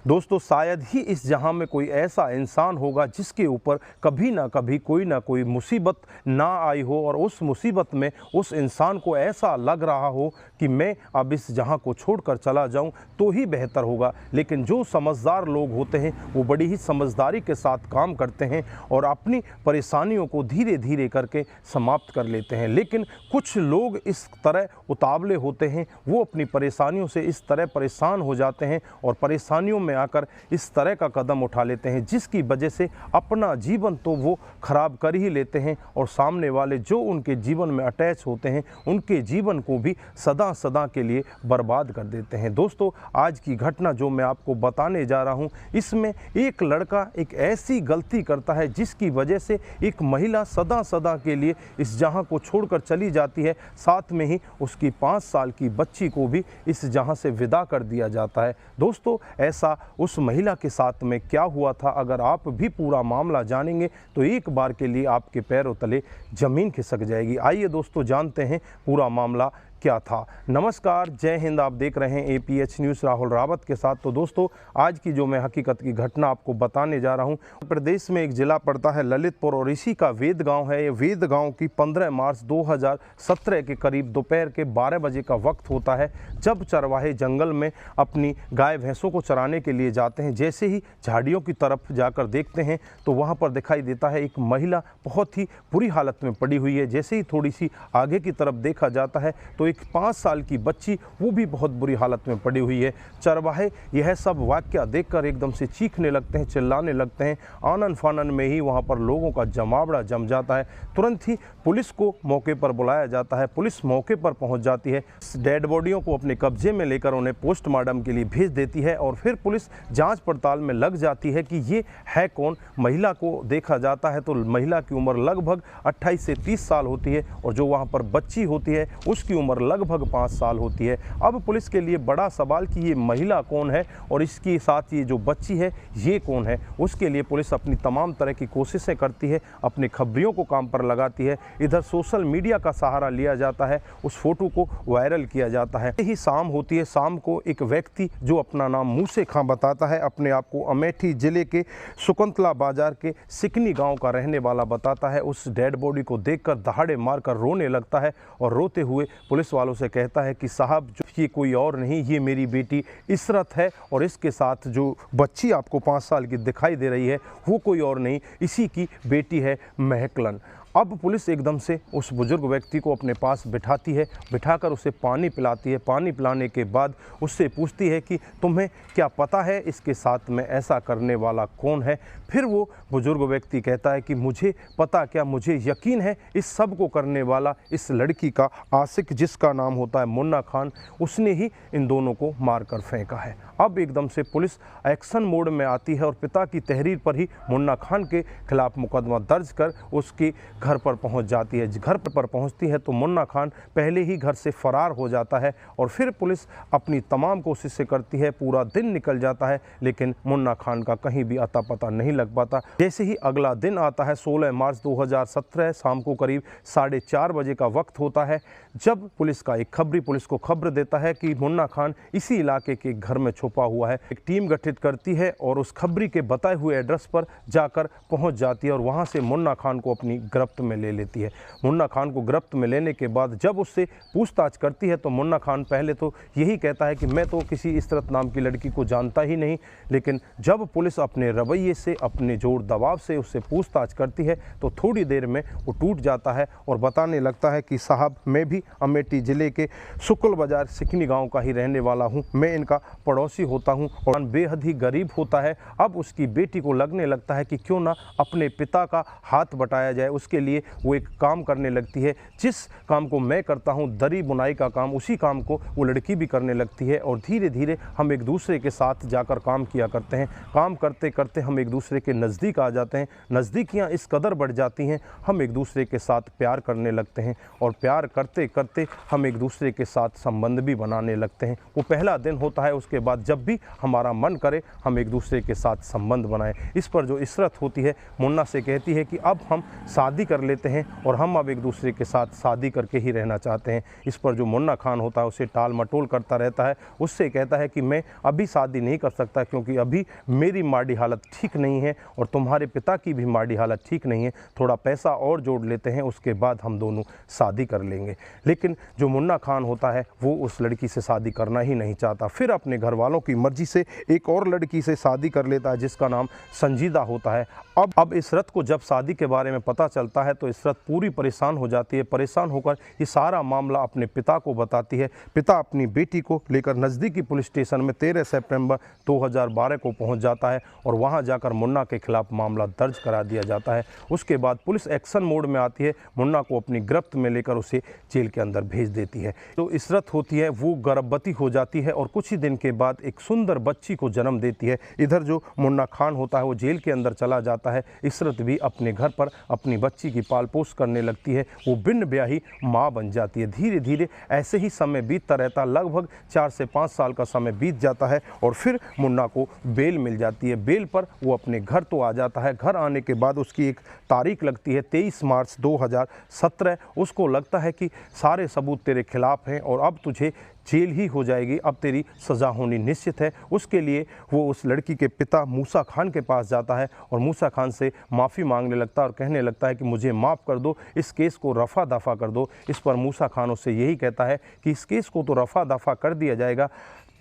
दोस्तों शायद ही इस जहां में कोई ऐसा इंसान होगा जिसके ऊपर कभी ना कभी कोई ना कोई मुसीबत ना आई हो और उस मुसीबत में उस इंसान को ऐसा लग रहा हो कि मैं अब इस जहां को छोड़कर चला जाऊं तो ही बेहतर होगा। लेकिन जो समझदार लोग होते हैं वो बड़ी ही समझदारी के साथ काम करते हैं और अपनी परेशानियों को धीरे धीरे करके समाप्त कर लेते हैं। लेकिन कुछ लोग इस तरह उतावले होते हैं, वो अपनी परेशानियों से इस तरह परेशान हो जाते हैं और परेशानियों में आकर इस तरह का कदम उठा लेते हैं जिसकी वजह से अपना जीवन तो वो खराब कर ही लेते हैं और सामने वाले जो उनके जीवन में अटैच होते हैं उनके जीवन को भी सदा सदा के लिए बर्बाद कर देते हैं। दोस्तों आज की घटना जो मैं आपको बताने जा रहा हूं, इसमें एक लड़का एक ऐसी गलती करता है जिसकी वजह से एक महिला सदा सदा के लिए इस जहां को छोड़कर चली जाती है, साथ में ही उसकी 5 साल की बच्ची को भी इस जहां से विदा कर दिया जाता है। दोस्तों ऐसा उस महिला के साथ में क्या हुआ था, अगर आप भी पूरा मामला जानेंगे तो एक बार के लिए आपके पैरों तले जमीन खिसक जाएगी। आइए दोस्तों जानते हैं पूरा मामला क्या था। नमस्कार, जय हिंद। आप देख रहे हैं APH न्यूज़ राहुल रावत के साथ। तो दोस्तों आज की जो मैं हकीकत की घटना आपको बताने जा रहा हूं, प्रदेश में एक ज़िला पड़ता है ललितपुर और इसी का वेद गांव है। ये वेद गांव की 15 मार्च 2017 के करीब दोपहर के 12 बजे का वक्त होता है जब चरवाहे जंगल में अपनी गाय भैंसों को चराने के लिए जाते हैं। जैसे ही झाड़ियों की तरफ जाकर देखते हैं तो वहाँ पर दिखाई देता है एक महिला बहुत ही बुरी हालत में पड़ी हुई है। जैसे ही थोड़ी सी आगे की तरफ देखा जाता है तो 5 साल की बच्ची वो भी बहुत बुरी हालत में पड़ी हुई है। चरवाहे यह सब वाकया देखकर एकदम से चीखने लगते हैं, चिल्लाने लगते हैं। आनन फानन में ही वहाँ पर लोगों का जमावड़ा जम जाता है। तुरंत ही पुलिस को मौके पर बुलाया जाता है। पुलिस मौके पर पहुँच जाती है, डेड बॉडियों को अपने कब्जे में लेकर उन्हें पोस्टमार्टम के लिए भेज देती है और फिर पुलिस जाँच पड़ताल में लग जाती है कि ये है कौन। महिला को देखा जाता है तो महिला की उम्र लगभग 28 से 30 साल होती है और जो वहाँ पर बच्ची होती है उसकी उम्र लगभग 5 साल होती है। अब पुलिस के लिए बड़ा सवाल कि ये महिला कौन है और इसके साथ ये जो बच्ची है ये कौन है। उसके लिए पुलिस अपनी तमाम तरह की कोशिशें करती है, अपने खबरियों को काम पर लगाती है। इधर सोशल मीडिया का सहारा लिया जाता है, उस फोटो को वायरल किया जाता है। यही शाम होती है। शाम को एक व्यक्ति जो अपना नाम मूसे खां बताता है, अपने आप को अमेठी जिले के सुकंतला बाजार के सिकनी गाँव का रहने वाला बताता है, उस डेड बॉडी को देखकर दहाड़े मारकर रोने लगता है और रोते हुए पुलिस वालों से कहता है कि साहब जो ये कोई और नहीं, ये मेरी बेटी इशरत है और इसके साथ जो बच्ची आपको 5 साल की दिखाई दे रही है वो कोई और नहीं, इसी की बेटी है महकलन। अब पुलिस एकदम से उस बुजुर्ग व्यक्ति को अपने पास बिठाती है, बिठाकर उसे पानी पिलाती है। पानी पिलाने के बाद उससे पूछती है कि तुम्हें क्या पता है इसके साथ में ऐसा करने वाला कौन है। फिर वो बुजुर्ग व्यक्ति कहता है कि मुझे पता क्या, मुझे यकीन है इस सब को करने वाला इस लड़की का आशिक जिसका नाम होता है मुन्ना खान, उसने ही इन दोनों को मार कर फेंका है। अब एकदम से पुलिस एक्शन मोड में आती है और पिता की तहरीर पर ही मुन्ना खान के खिलाफ मुकदमा दर्ज कर उसके घर पर पहुंच जाती है। घर पर पहुंचती है तो मुन्ना खान पहले ही घर से फरार हो जाता है और फिर पुलिस अपनी तमाम कोशिशें करती है। पूरा दिन निकल जाता है लेकिन मुन्ना खान का कहीं भी अता पता नहीं लग पाता। जैसे ही अगला दिन आता है 16 मार्च 2017 शाम को करीब 4:30 बजे का वक्त होता है जब पुलिस का एक खबरी पुलिस को खबर देता है कि मुन्ना खान इसी इलाके के घर में छुपा हुआ है। एक टीम गठित करती है और उस खबरी के बताए हुए एड्रेस पर जाकर पहुंच जाती है और वहां से मुन्ना खान को अपनी गिरफ्त में ले लेती है। मुन्ना खान को गिरफ्त में लेने के बाद जब उससे पूछताछ करती है तो मुन्ना खान पहले तो यही कहता है कि मैं तो किसी इशरत नाम की लड़की को जानता ही नहीं। लेकिन जब पुलिस अपने रवैये से, अपने जोर दबाव से उससे पूछताछ करती है तो थोड़ी देर में वो टूट जाता है और बताने लगता है कि साहब मैं भी अमेठी ज़िले के शुक्ल बाजार सिकनी गाँव का ही रहने वाला हूँ, मैं इनका पड़ोसी होता हूँ और बेहद ही गरीब होता है। अब उसकी बेटी को लगने लगता है कि क्यों ना अपने पिता का हाथ बटाया जाए। उसके लिए वो एक काम करने लगती है, जिस काम को मैं करता हूँ दरी बुनाई का काम, उसी काम को वो लड़की भी करने लगती है और धीरे धीरे हम एक दूसरे के साथ जाकर काम किया करते हैं। काम करते करते हम एक दूसरे के नज़दीक आ जाते हैं। नज़दीकियाँ इस कदर बढ़ जाती हैं, हम एक दूसरे के साथ प्यार करने लगते हैं और प्यार करते करते हम एक दूसरे के साथ संबंध भी बनाने लगते हैं। वो पहला दिन होता है, उसके बाद जब भी हमारा मन करे हम एक दूसरे के साथ संबंध बनाएं। इस पर जो इशरत होती है मुन्ना से कहती है कि अब हम शादी कर लेते हैं और हम अब एक दूसरे के साथ शादी करके ही रहना चाहते हैं। इस पर जो मुन्ना खान होता है उसे टाल मटोल करता रहता है, उससे कहता है कि मैं अभी शादी नहीं कर सकता क्योंकि अभी मेरी माड़ी हालत ठीक नहीं है और तुम्हारे पिता की भी माड़ी हालत ठीक नहीं है, थोड़ा पैसा और जोड़ लेते हैं, उसके बाद हम दोनों शादी कर लेंगे। लेकिन जो मुन्ना खान होता है वो उस लड़की से शादी करना ही नहीं चाहता। फिर अपने घर वालों की मर्जी से एक और लड़की से शादी कर लेता है जिसका नाम संजीदा होता है। अब इशरत को जब शादी के बारे में पता चलता है तो इशरत पूरी परेशान हो जाती है। परेशान होकर ये सारा मामला अपने पिता को बताती है। पिता अपनी बेटी को लेकर नज़दीकी पुलिस स्टेशन में 13 सितंबर 2012 को पहुंच जाता है और वहां जाकर मुन्ना के खिलाफ मामला दर्ज करा दिया जाता है। उसके बाद पुलिस एक्शन मोड में आती है, मुन्ना को अपनी गिरफ्त में लेकर उसे जेल के अंदर भेज देती है। तो इशरत होती है वो गर्भवती हो जाती है और कुछ ही दिन के बाद एक सुंदर बच्ची को जन्म देती है। इधर जो मुन्ना खान होता है वो जेल के अंदर चला जाता है। इशरत भी अपने घर पर अपनी बच्ची की पाल पोस करने लगती है, वो बिन ब्याही माँ बन जाती है। धीरे धीरे ऐसे ही समय बीतता रहता, लगभग 4 से 5 साल का समय बीत जाता है और फिर मुन्ना को बेल मिल जाती है। बेल पर वो अपने घर तो आ जाता है। घर आने के बाद उसकी एक तारीख लगती है 23 मार्च 2017। उसको लगता है कि सारे सबूत तेरे खिलाफ हैं और अब तुझे जेल ही हो जाएगी, अब तेरी सज़ा होनी निश्चित है। उसके लिए वो उस लड़की के पिता मूसा खान के पास जाता है और मूसा खान से माफ़ी मांगने लगता है और कहने लगता है कि मुझे माफ़ कर दो, इस केस को रफ़ा दफ़ा कर दो। इस पर मूसा खान उससे यही कहता है कि इस केस को तो रफ़ा दफ़ा कर दिया जाएगा,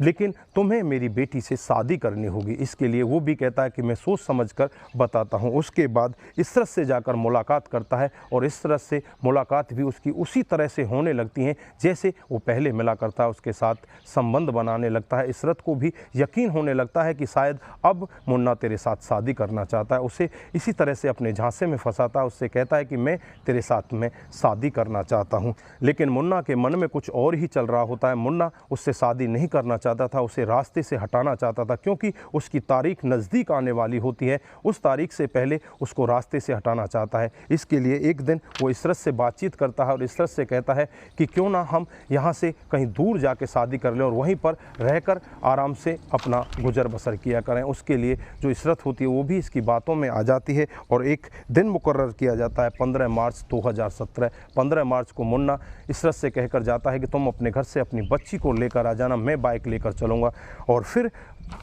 लेकिन तुम्हें मेरी बेटी से शादी करनी होगी। इसके लिए वो भी कहता है कि मैं सोच समझकर बताता हूँ। उसके बाद इशरत से जाकर मुलाकात करता है और इशरत से मुलाकात भी उसकी उसी तरह से होने लगती हैं जैसे वो पहले मिला करता है। उसके साथ संबंध बनाने लगता है। इशरत को भी यकीन होने लगता है कि शायद अब मुन्ना तेरे साथ शादी करना चाहता है। उसे इसी तरह से अपने झांसे में फंसाता है। उससे कहता है कि मैं तेरे साथ में शादी करना चाहता हूँ, लेकिन मुन्ना के मन में कुछ और ही चल रहा होता है। मुन्ना उससे शादी नहीं करना चाहता था, उसे रास्ते से हटाना चाहता था क्योंकि उसकी तारीख नज़दीक आने वाली होती है। उस तारीख से पहले उसको रास्ते से हटाना चाहता है। इसके लिए एक दिन वो इशरत से बातचीत करता है और इशरत से कहता है कि क्यों ना हम यहाँ से कहीं दूर जाके शादी कर लें और वहीं पर रहकर आराम से अपना गुजर बसर किया करें। उसके लिए जो इशरत होती है वो भी इसकी बातों में आ जाती है और एक दिन मुकर्रर किया जाता है 15 मार्च 2017। 15 मार्च को मुन्ना इशरत से कहकर जाता है कि तुम अपने घर से अपनी बच्ची को लेकर आ जाना, मैं बाइक लेकर चलूँगा और फिर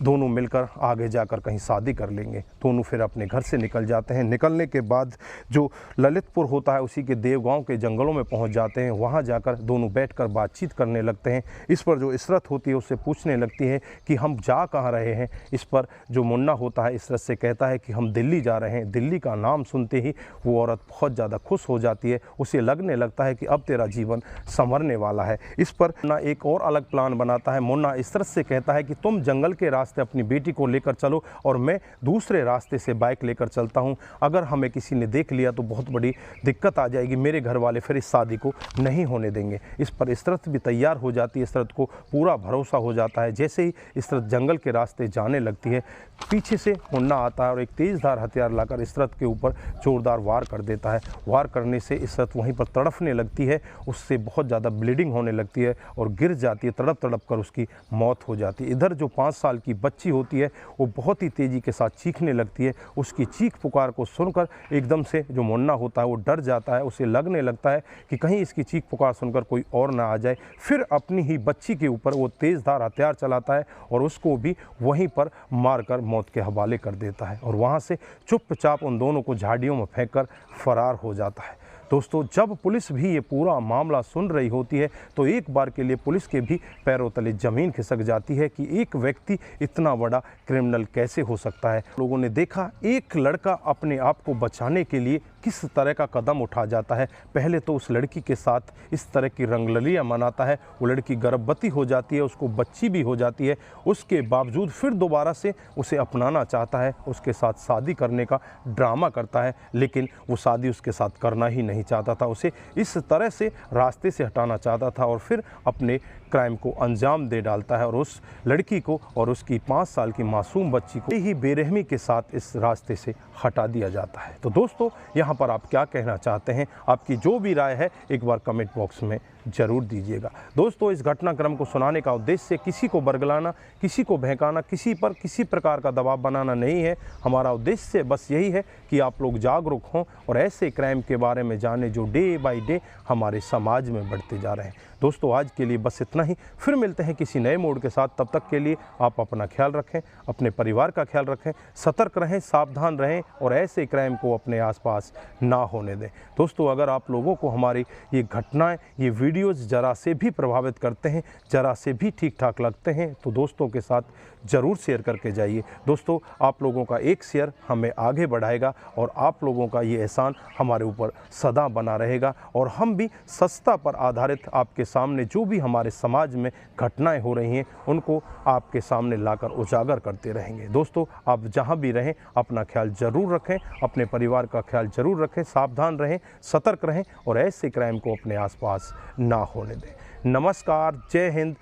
दोनों मिलकर आगे जाकर कहीं शादी कर लेंगे। दोनों फिर अपने घर से निकल जाते हैं। निकलने के बाद जो ललितपुर होता है उसी के देवगांव के जंगलों में पहुंच जाते हैं। वहां जाकर दोनों बैठकर बातचीत करने लगते हैं। इस पर जो इशरत होती है उससे पूछने लगती है कि हम जा कहाँ रहे हैं। इस पर जो मुन्ना होता है इशरत से कहता है कि हम दिल्ली जा रहे हैं। दिल्ली का नाम सुनते ही वो औरत बहुत ज़्यादा खुश हो जाती है। उसे लगने लगता है कि अब तेरा जीवन संवरने वाला है। इस पर मुन्ना एक और अलग प्लान बनाता है। मुन्ना इशरत से कहता है कि तुम जंगल के रास्ते अपनी बेटी को लेकर चलो और मैं दूसरे रास्ते से बाइक लेकर चलता हूं। अगर हमें किसी ने देख लिया तो बहुत बड़ी दिक्कत आ जाएगी, मेरे घर वाले फिर इस शादी को नहीं होने देंगे। इस पर इशरत भी तैयार हो जाती है। इशरत को पूरा भरोसा हो जाता है। जैसे ही इशरत जंगल के रास्ते जाने लगती है, पीछे से मुन्ना आता है और एक तेज़धार हथियार लाकर इशरत के ऊपर जोरदार वार कर देता है। वार करने से इशरत वहीं पर तड़फने लगती है, उससे बहुत ज़्यादा ब्लीडिंग होने लगती है और गिर जाती है। तड़प तड़प कर उसकी मौत हो जाती है। इधर जो 5 साल की बच्ची होती है वो बहुत ही तेज़ी के साथ चीखने लगती है। उसकी चीख पुकार को सुनकर एकदम से जो मुन्ना होता है वो डर जाता है। उसे लगने लगता है कि कहीं इसकी चीख पुकार सुनकर कोई और ना आ जाए। फिर अपनी ही बच्ची के ऊपर वो तेज़धार हथियार चलाता है और उसको भी वहीं पर मारकर मौत के हवाले कर देता है और वहाँ से चुपचाप उन दोनों को झाड़ियों में फेंककर फरार हो जाता है। दोस्तों, जब पुलिस भी ये पूरा मामला सुन रही होती है तो एक बार के लिए पुलिस के भी पैरों तले ज़मीन खिसक जाती है कि एक व्यक्ति इतना बड़ा क्रिमिनल कैसे हो सकता है। लोगों ने देखा एक लड़का अपने आप को बचाने के लिए किस तरह का कदम उठा जाता है। पहले तो उस लड़की के साथ इस तरह की रंगललियाँ मनाता है, वो लड़की गर्भवती हो जाती है, उसको बच्ची भी हो जाती है। उसके बावजूद फिर दोबारा से उसे अपनाना चाहता है, उसके साथ शादी करने का ड्रामा करता है, लेकिन वो शादी उसके साथ करना ही नहीं चाहता था। उसे इस तरह से रास्ते से हटाना चाहता था और फिर अपने क्राइम को अंजाम दे डालता है और उस लड़की को और उसकी 5 साल की मासूम बच्ची को ही बेरहमी के साथ इस रास्ते से हटा दिया जाता है। तो दोस्तों, यहाँ पर आप क्या कहना चाहते हैं? आपकी जो भी राय है एक बार कमेंट बॉक्स में जरूर दीजिएगा। दोस्तों, इस घटनाक्रम को सुनाने का उद्देश्य किसी को बरगलाना, किसी को बहकाना, किसी पर किसी प्रकार का दबाव बनाना नहीं है। हमारा उद्देश्य बस यही है कि आप लोग जागरूक हों और ऐसे क्राइम के बारे में जानें जो डे बाय डे हमारे समाज में बढ़ते जा रहे हैं। दोस्तों, आज के लिए बस इतना ही। फिर मिलते हैं किसी नए मोड के साथ। तब तक के लिए आप अपना ख्याल रखें, अपने परिवार का ख्याल रखें, सतर्क रहें, सावधान रहें और ऐसे क्राइम को अपने आसपास ना होने दें। दोस्तों, अगर आप लोगों को हमारी ये घटनाएं, ये वीडियोज़ ज़रा से भी प्रभावित करते हैं, ज़रा से भी ठीक ठाक लगते हैं, तो दोस्तों के साथ ज़रूर शेयर करके जाइए। दोस्तों, आप लोगों का एक शेयर हमें आगे बढ़ाएगा और आप लोगों का ये एहसान हमारे ऊपर सदा बना रहेगा और हम भी सस्ता पर आधारित आपके सामने जो भी हमारे समाज में घटनाएं हो रही हैं उनको आपके सामने लाकर उजागर करते रहेंगे। दोस्तों, आप जहां भी रहें अपना ख्याल ज़रूर रखें, अपने परिवार का ख्याल ज़रूर रखें, सावधान रहें, सतर्क रहें और ऐसे क्राइम को अपने आसपास ना होने दें। नमस्कार, जय हिंद,